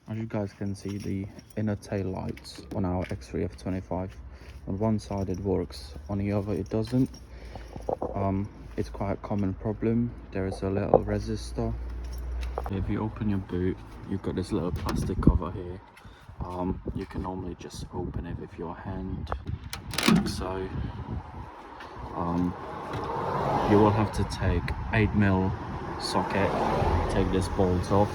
As you guys can see, the inner tail lights on our X3 F25, on one side it works, on the other it doesn't. It's quite a common problem. There is a little resistor. If you open your boot, you've got this little plastic cover here. You can normally just open it with your hand, like so. You will have to take 8mm socket, take this bolt off.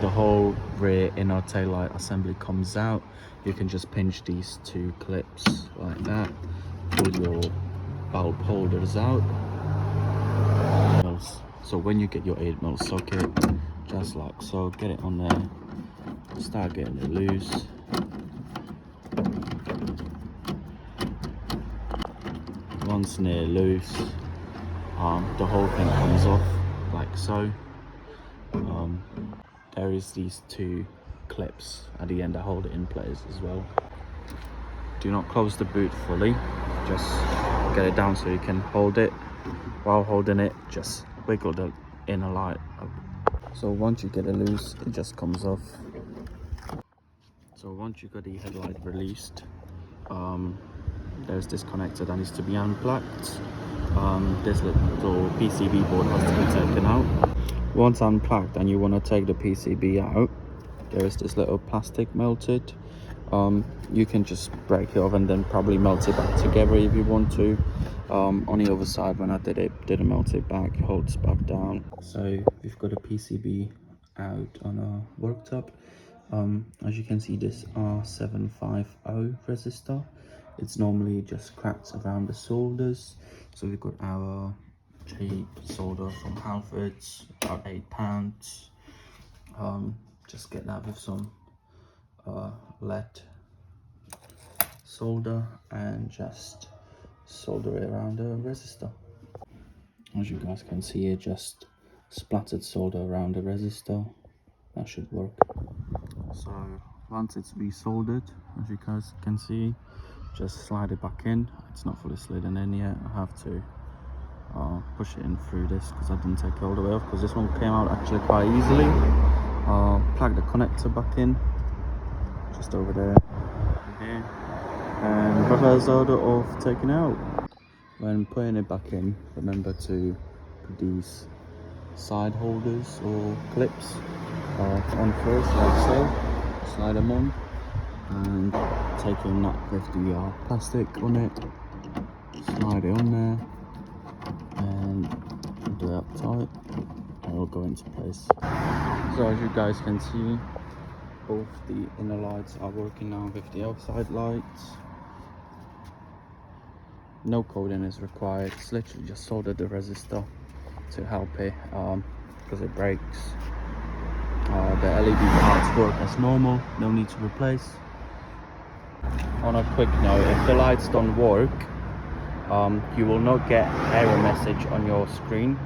The whole rear inner taillight assembly comes out. You can just pinch these two clips like that, pull your bulb holders out. So when you get your 8mm socket, just like so, get it on there, start getting it loose. Once near loose, the whole thing comes off like so. There is these two clips at the end that hold it in place as well. Do not close the boot fully, just get it down so you can hold it. While holding it, just wiggle the inner light up. So once you get it loose, it just comes off. So once you got the headlight released, there's this connector that needs to be unplugged. This little PCB board has to be taken out. Once unplugged and you want to take the PCB out, there is this little plastic melted. You can just break it off and then probably melt it back together if you want to. On the other side, when I didn't melt it back, it holds back down. So we've got a PCB out on a worktop. As you can see, this R750 resistor, it's normally just cracked around the solders. So we've got our cheap solder from Halfords, about £8. Just get that with some lead solder and just solder it around the resistor. As you guys can see here, just splattered solder around the resistor. That should work. So once it's resoldered, as you guys can see, just slide it back in. It's not fully slidden in yet. I have to push it in through this because I didn't take it all the way off, because this one came out actually quite easily. Plug the connector back in, just over there, here, and got a solder off taken out. When putting it back in, remember to put these side holders or clips on first, like so. Slide them on and take your nut with the plastic on it, slide it on there and do it up tight, and it'll go into place. So as you guys can see, both the inner lights are working now with the outside lights. No coding is required. It's literally just solder the resistor to help it because it breaks. The LED parts work as normal, no need to replace. On a quick note, if the lights don't work, you will not get error message on your screen.